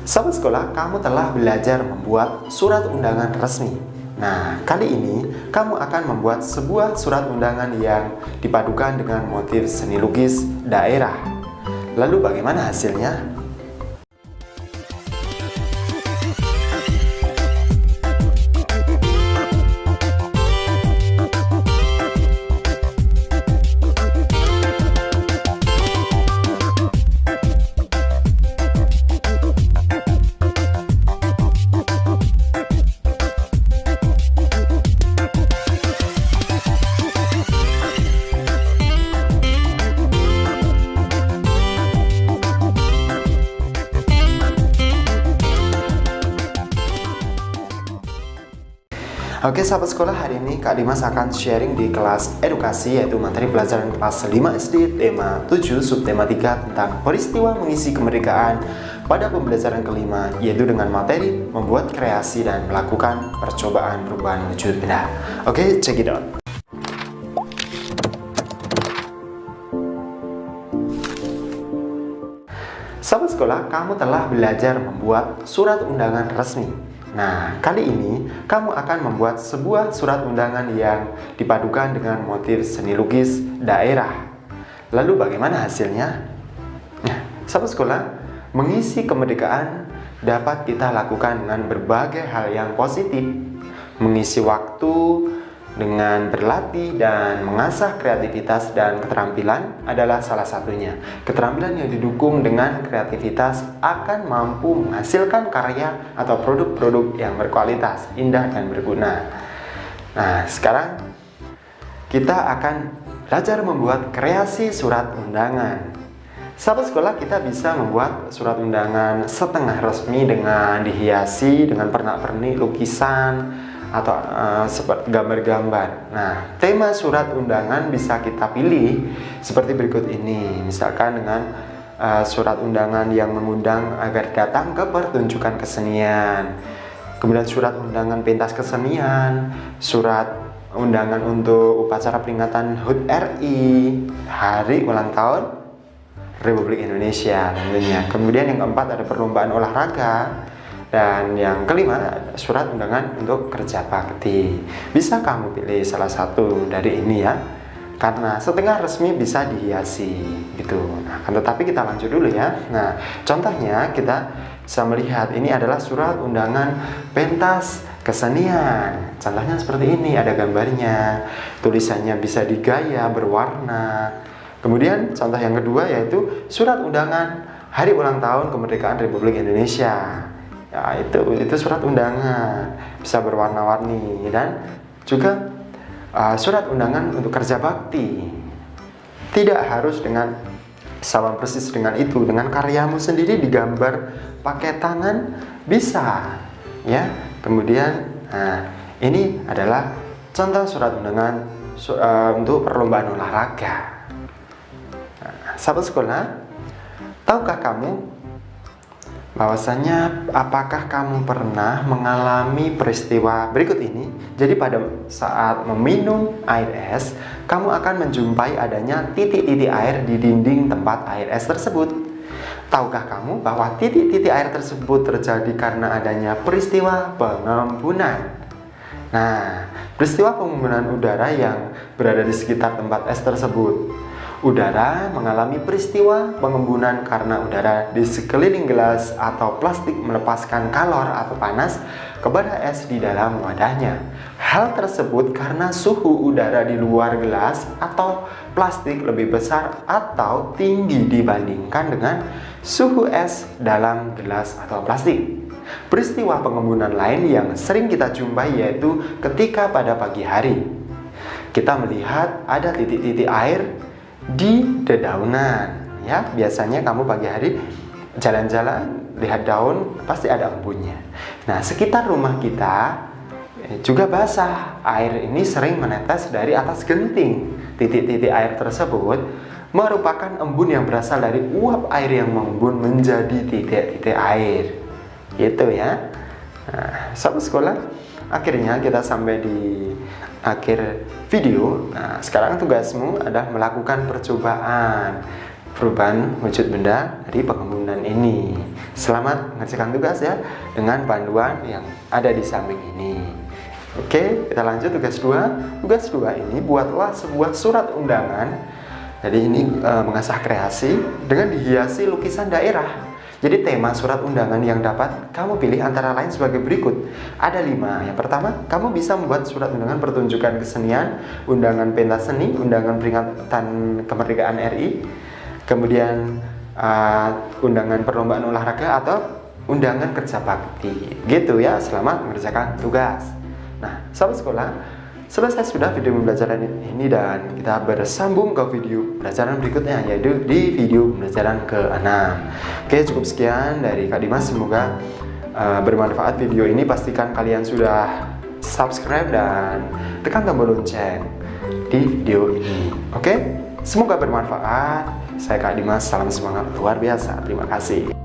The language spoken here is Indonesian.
Sahabat sekolah, kamu telah belajar membuat surat undangan resmi. Nah, kali ini kamu akan membuat sebuah surat undangan yang dipadukan dengan motif seni lukis daerah. Lalu bagaimana hasilnya? Oke sahabat sekolah, hari ini Kak Dimas akan sharing di kelas edukasi, yaitu materi pelajaran kelas 5 SD tema 7 subtema 3 tentang peristiwa mengisi kemerdekaan pada pembelajaran kelima, yaitu dengan materi membuat kreasi dan melakukan percobaan perubahan wujud benda. Oke, check it out. Sahabat sekolah, kamu telah belajar membuat surat undangan resmi. Nah, kali ini kamu akan membuat sebuah surat undangan yang dipadukan dengan motif seni lukis daerah. Lalu bagaimana hasilnya? Nah, sahabat sekolah, mengisi kemerdekaan dapat kita lakukan dengan berbagai hal yang positif. Mengisi waktu dengan berlatih dan mengasah kreativitas dan keterampilan adalah salah satunya. Keterampilan yang didukung dengan kreativitas akan mampu menghasilkan karya atau produk-produk yang berkualitas, indah, dan berguna. Nah, sekarang kita akan belajar membuat kreasi surat undangan. Sahabat sekolah, kita bisa membuat surat undangan setengah resmi dengan dihiasi dengan pernak-pernik lukisan atau seperti gambar-gambar. Nah, tema surat undangan bisa kita pilih seperti berikut ini. Misalkan dengan surat undangan yang mengundang agar datang ke pertunjukan kesenian. Kemudian surat undangan pentas kesenian, surat undangan untuk upacara peringatan HUT RI, hari ulang tahun Republik Indonesia tentunya. Kemudian yang keempat ada perlombaan olahraga. Dan yang kelima, surat undangan untuk kerja bakti. Bisa kamu pilih salah satu dari ini ya, karena setengah resmi bisa dihiasi gitu. Nah, tetapi kita lanjut dulu ya. Nah, contohnya kita bisa melihat ini adalah surat undangan pentas kesenian. Contohnya seperti ini, ada gambarnya, tulisannya bisa digaya berwarna. Kemudian contoh yang kedua yaitu surat undangan hari ulang tahun kemerdekaan Republik Indonesia. Ya, itu surat undangan bisa berwarna-warni, dan juga surat undangan untuk kerja bakti. Tidak harus dengan sama persis dengan itu, dengan karyamu sendiri digambar pakai tangan bisa ya. Kemudian ini adalah contoh surat undangan untuk perlombaan olahraga. Sahabat sekolah, tahukah kamu bahwasanya apakah kamu pernah mengalami peristiwa berikut ini? Jadi pada saat meminum air es, kamu akan menjumpai adanya titik-titik air di dinding tempat air es tersebut. Tahukah kamu bahwa titik-titik air tersebut terjadi karena adanya peristiwa pengembunan? Nah, peristiwa pengembunan udara yang berada di sekitar tempat es tersebut. Udara mengalami peristiwa pengembunan karena udara di sekeliling gelas atau plastik melepaskan kalor atau panas kepada es di dalam wadahnya. Hal tersebut karena suhu udara di luar gelas atau plastik lebih besar atau tinggi dibandingkan dengan suhu es dalam gelas atau plastik. Peristiwa pengembunan lain yang sering kita jumpai yaitu ketika pada pagi hari kita melihat ada titik-titik air di dedaunan ya. Biasanya kamu pagi hari jalan-jalan lihat daun pasti ada embunnya. Nah, sekitar rumah kita juga basah. Air ini sering menetes dari atas genting. Titik-titik air tersebut merupakan embun yang berasal dari uap air yang mengembun menjadi titik-titik air. Gitu ya. Nah, sahabat sekolah, akhirnya kita sampai di akhir video. Nah, sekarang tugasmu adalah melakukan percobaan perubahan wujud benda dari pengembunan ini. Selamat mengerjakan tugas ya dengan panduan yang ada di samping ini. Oke, kita lanjut tugas 2. Tugas 2 ini buatlah sebuah surat undangan. Jadi ini mengasah kreasi dengan dihiasi lukisan daerah. Jadi tema surat undangan yang dapat kamu pilih antara lain sebagai berikut. Ada 5. Yang pertama, kamu bisa membuat surat undangan pertunjukan kesenian, undangan pentas seni, undangan peringatan kemerdekaan RI, kemudian undangan perlombaan olahraga atau undangan kerja bakti. Gitu ya, selamat mengerjakan tugas. Nah, sahabat sekolah, selesai sudah video pembelajaran ini dan kita bersambung ke video pembelajaran berikutnya, yaitu di video pembelajaran ke-6. Oke, cukup sekian dari Kak Dimas, semoga bermanfaat video ini. Pastikan kalian sudah subscribe dan tekan tombol lonceng di video ini. Oke, semoga bermanfaat. Saya Kak Dimas, salam semangat luar biasa. Terima kasih.